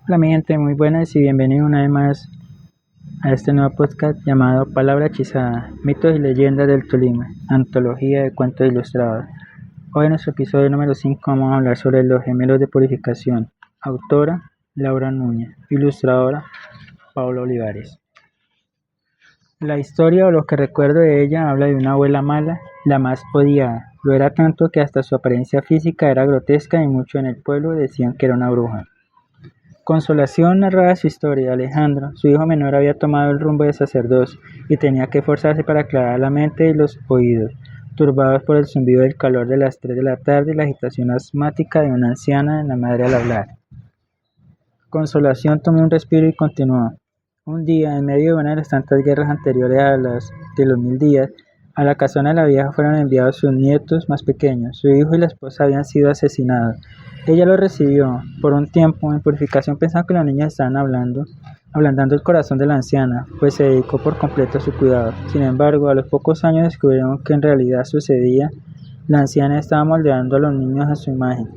Hola mi gente, muy buenas y bienvenidos una vez más a este nuevo podcast llamado Palabra Hechizada, Mitos y Leyendas del Tolima, antología de cuentos ilustrados. Hoy en nuestro episodio número 5 vamos a hablar sobre los gemelos de purificación. Autora Laura Núñez, ilustradora Paula Olivares. La historia o lo que recuerdo de ella habla de una abuela mala, la más odiada. Lo era tanto que hasta su apariencia física era grotesca y muchos en el pueblo decían que era una bruja. Consolación narraba su historia. Alejandro, su hijo menor, había tomado el rumbo de sacerdocio y tenía que esforzarse para aclarar la mente y los oídos, turbados por el zumbido del calor de las 3 de la tarde y la agitación asmática de una anciana en la madre al hablar. Consolación tomó un respiro y continuó. Un día, en medio de una de las tantas guerras anteriores a las de los 1000 días, a la casona de la vieja fueron enviados sus nietos más pequeños. Su hijo y la esposa habían sido asesinados. Ella lo recibió por un tiempo en purificación, pensando que los niños estaban ablandando el corazón de la anciana, pues se dedicó por completo a su cuidado. Sin embargo, a los pocos años descubrieron que en realidad sucedía. La anciana estaba moldeando a los niños a su imagen.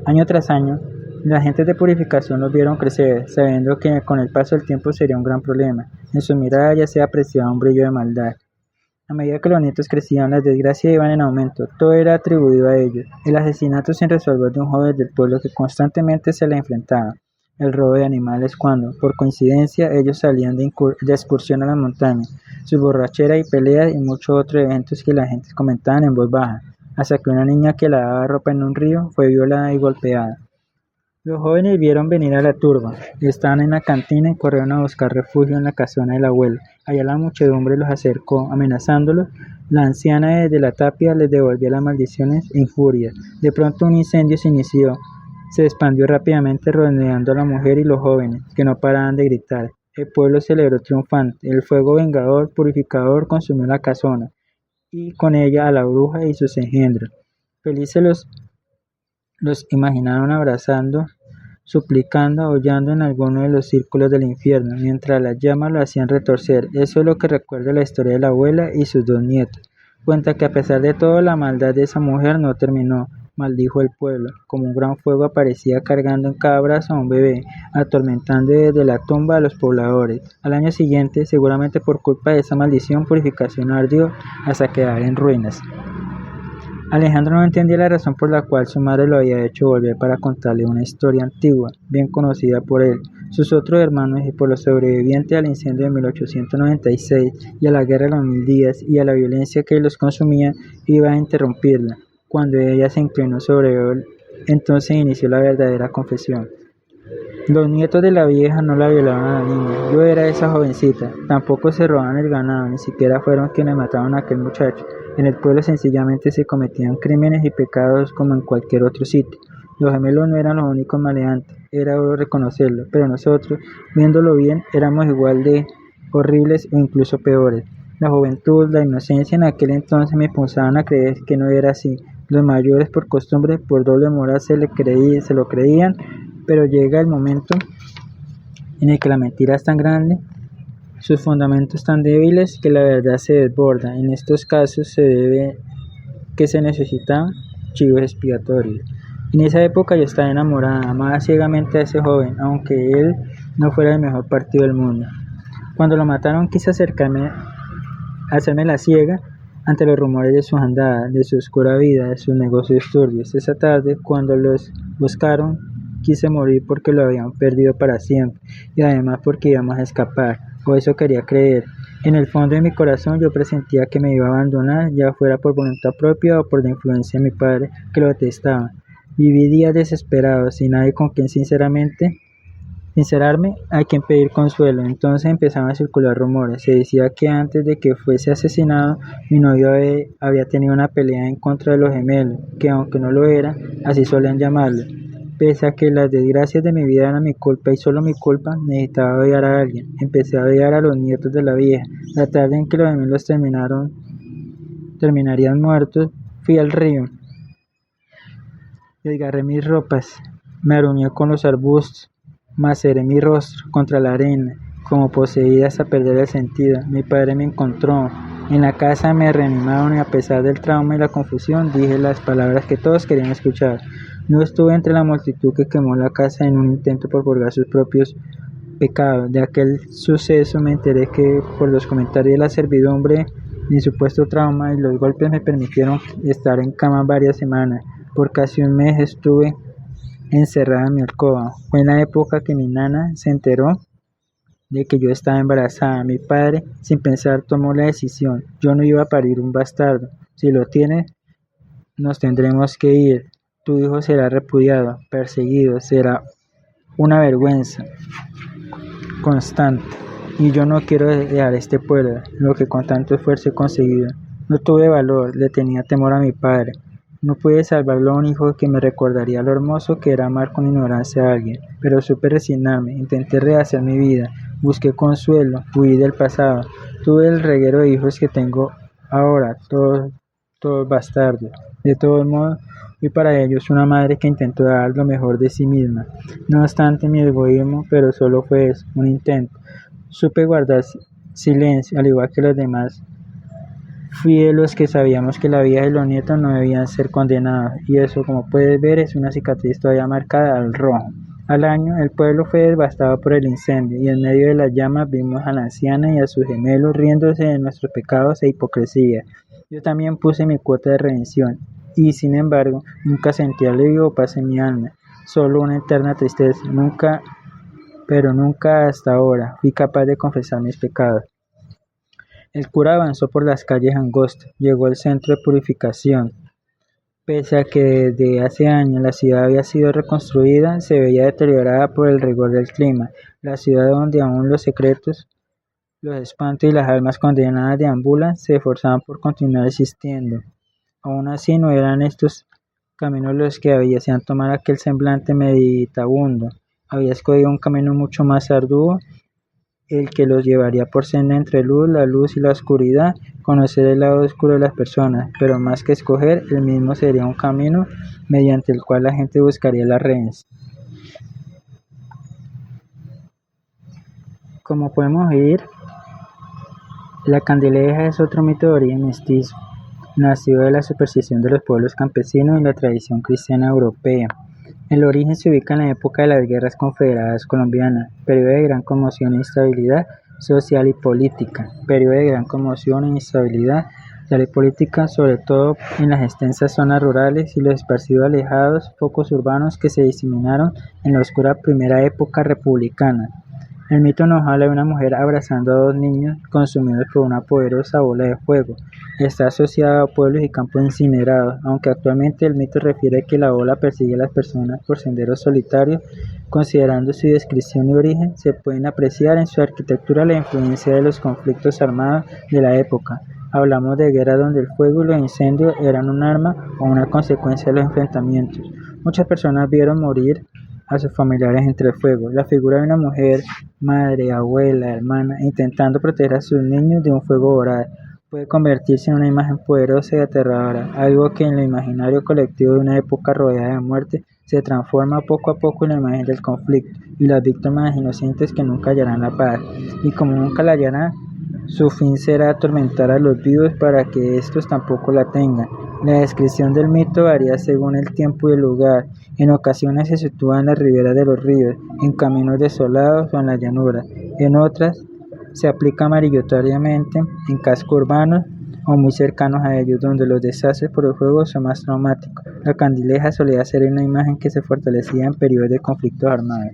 Año tras año, los agentes de purificación los vieron crecer, sabiendo que con el paso del tiempo sería un gran problema. En su mirada ya se apreciaba un brillo de maldad. A medida que los nietos crecían, las desgracias iban en aumento. Todo era atribuido a ellos. El asesinato sin resolver de un joven del pueblo que constantemente se le enfrentaba. El robo de animales cuando, por coincidencia, ellos salían de excursión a las montañas. Sus borracheras y peleas y muchos otros eventos que la gente comentaban en voz baja. Hasta que una niña que lavaba ropa en un río fue violada y golpeada. Los jóvenes vieron venir a la turba. Estaban en la cantina y corrieron a buscar refugio en la casona del abuelo. Allá la muchedumbre los acercó, amenazándolos. La anciana desde la tapia les devolvía las maldiciones e injurias. De pronto un incendio se inició. Se expandió rápidamente rodeando a la mujer y los jóvenes, que no paraban de gritar. El pueblo celebró triunfante. El fuego vengador, purificador, consumió la casona, y con ella a la bruja y sus engendros. Felices los imaginaron abrazando, suplicando, aullando en alguno de los círculos del infierno, mientras las llamas lo hacían retorcer. Eso es lo que recuerda la historia de la abuela y sus 2 nietos. Cuenta que a pesar de todo, la maldad de esa mujer no terminó. Maldijo el pueblo. Como un gran fuego aparecía cargando en cada brazo a un bebé, atormentando desde la tumba a los pobladores. Al año siguiente, seguramente por culpa de esa maldición, purificación ardió hasta quedar en ruinas. Alejandro no entendía la razón por la cual su madre lo había hecho volver para contarle una historia antigua, bien conocida por él, sus otros hermanos y por los sobrevivientes al incendio de 1896 y a la guerra de los 1000 días y a la violencia que los consumía. Iba a interrumpirla. Cuando ella se inclinó sobre él, entonces inició la verdadera confesión. Los nietos de la vieja no la violaron a la niña. Yo era esa jovencita. Tampoco se robaban el ganado, ni siquiera fueron quienes mataron a aquel muchacho. En el pueblo sencillamente se cometían crímenes y pecados como en cualquier otro sitio. Los gemelos no eran los únicos maleantes, era duro reconocerlo, pero nosotros, viéndolo bien, éramos igual de horribles o incluso peores. La juventud, la inocencia en aquel entonces me impulsaban a creer que no era así. Los mayores por costumbre, por doble moral se lo creían, pero llega el momento en el que la mentira es tan grande, sus fundamentos tan débiles, que la verdad se desborda. En estos casos se debe que se necesitan chivos expiatorios. En esa época yo estaba enamorada, amaba ciegamente a ese joven, aunque él no fuera el mejor partido del mundo. Cuando lo mataron quise hacerme la ciega ante los rumores de sus andadas, de su oscura vida, de sus negocios turbios. Esa tarde, cuando los buscaron, quise morir porque lo habían perdido para siempre, y además porque íbamos a escapar, o eso quería creer. En el fondo de mi corazón yo presentía que me iba a abandonar, ya fuera por voluntad propia o por la influencia de mi padre, que lo detestaba. Viví días desesperados, sin nadie con quien sincerarme, a quien pedir consuelo. Entonces empezaban a circular rumores. Se decía que antes de que fuese asesinado, mi novio había tenido una pelea en contra de los gemelos, que aunque no lo era, así solían llamarlo. Pese a que las desgracias de mi vida eran mi culpa y solo mi culpa, necesitaba odiar a alguien. Empecé a odiar a los nietos de la vieja. La tarde en que los gemelos terminarían muertos, fui al río. Desgarré mis ropas, me aruñé con los arbustos, maceré mi rostro contra la arena, como poseída hasta perder el sentido. Mi padre me encontró. En la casa me reanimaron y a pesar del trauma y la confusión dije las palabras que todos querían escuchar. No estuve entre la multitud que quemó la casa en un intento por purgar sus propios pecados. De aquel suceso me enteré que por los comentarios de la servidumbre mi supuesto trauma y los golpes me permitieron estar en cama varias semanas. Por casi un mes estuve encerrada en mi alcoba. Fue en la época que mi nana se enteró de que yo estaba embarazada. Mi padre, sin pensar, tomó la decisión. Yo no iba a parir un bastardo. Si lo tiene, nos tendremos que ir. Tu hijo será repudiado, perseguido, será una vergüenza constante. Y yo no quiero dejar este pueblo, lo que con tanto esfuerzo he conseguido. No tuve valor, le tenía temor a mi padre. No pude salvarlo a un hijo que me recordaría lo hermoso que era amar con ignorancia a alguien, pero supe resignarme, intenté rehacer mi vida, busqué consuelo, huí del pasado. Tuve el reguero de hijos que tengo ahora, todos bastardos. De todos modos, fui para ellos una madre que intentó dar lo mejor de sí misma. No obstante mi egoísmo, pero solo fue eso, un intento. Supe guardar silencio, al igual que los demás. Fui de los que sabíamos que la vida de los nietos no debían ser condenados, y eso, como puedes ver, es una cicatriz todavía marcada al rojo. Al año, el pueblo fue devastado por el incendio, y en medio de las llamas vimos a la anciana y a sus gemelos riéndose de nuestros pecados e hipocresía. Yo también puse mi cuota de redención, y sin embargo, nunca sentí alivio o paz en mi alma, solo una eterna tristeza. Pero nunca hasta ahora fui capaz de confesar mis pecados. El cura avanzó por las calles angostas, llegó al centro de purificación. Pese a que desde hace años la ciudad había sido reconstruida, se veía deteriorada por el rigor del clima. La ciudad donde aún los secretos, los espantos y las almas condenadas deambulan se esforzaban por continuar existiendo. Aún así no eran estos caminos los que hacían tomar aquel semblante meditabundo. Había escogido un camino mucho más arduo, el que los llevaría por senda entre la luz y la oscuridad, conocer el lado oscuro de las personas, pero más que escoger, el mismo sería un camino mediante el cual la gente buscaría la redención. Como podemos oír, la candileja es otro mito de origen mestizo. Nació de la superstición de los pueblos campesinos y la tradición cristiana europea. El origen se ubica en la época de las guerras confederadas colombianas, periodo de gran conmoción e instabilidad social y política, sobre todo en las extensas zonas rurales y los esparcidos alejados focos urbanos que se diseminaron en la oscura primera época republicana. El mito nos habla de una mujer abrazando a dos niños consumidos por una poderosa bola de fuego. Está asociado a pueblos y campos incinerados, aunque actualmente el mito refiere que la bola persigue a las personas por senderos solitarios. Considerando su descripción y origen, se pueden apreciar en su arquitectura la influencia de los conflictos armados de la época. Hablamos de guerras donde el fuego y los incendios eran un arma o una consecuencia de los enfrentamientos. Muchas personas vieron morir a sus familiares entre el fuego. La figura de una mujer, madre, abuela, hermana, intentando proteger a sus niños de un fuego voraz, puede convertirse en una imagen poderosa y aterradora, algo que en el imaginario colectivo de una época rodeada de muerte se transforma poco a poco en la imagen del conflicto y las víctimas inocentes que nunca hallarán la paz, y como nunca la hallarán, su fin será atormentar a los vivos para que estos tampoco la tengan. La descripción del mito varía según el tiempo y el lugar. En ocasiones se sitúa en las riberas de los ríos, en caminos desolados o en la llanura. En otras se aplica mayoritariamente en cascos urbanos o muy cercanos a ellos, donde los desastres por el fuego son más traumáticos. La candileja solía ser una imagen que se fortalecía en periodos de conflictos armados.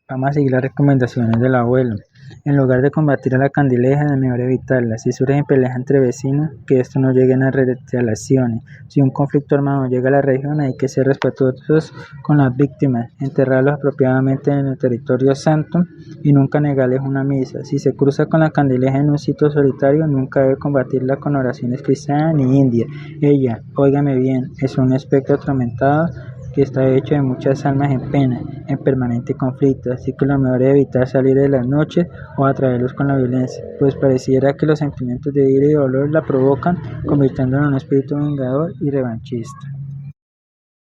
Vamos a seguir las recomendaciones del abuelo. En lugar de combatir a la candileja, es mejor evitarla. Si surgen peleas entre vecinos, que esto no lleguen a retaliaciones. Si un conflicto armado llega a la región, hay que ser respetuosos con las víctimas, enterrarlos apropiadamente en el territorio santo y nunca negarles una misa. Si se cruza con la candileja en un sitio solitario, nunca debe combatirla con oraciones cristianas ni indias. Ella, óigame bien, es un espectro atormentado que está hecho de muchas almas en pena, en permanente conflicto, así que lo mejor es evitar salir de las noches o atraerlos con la violencia, pues pareciera que los sentimientos de ira y dolor la provocan, convirtiéndola en un espíritu vengador y revanchista.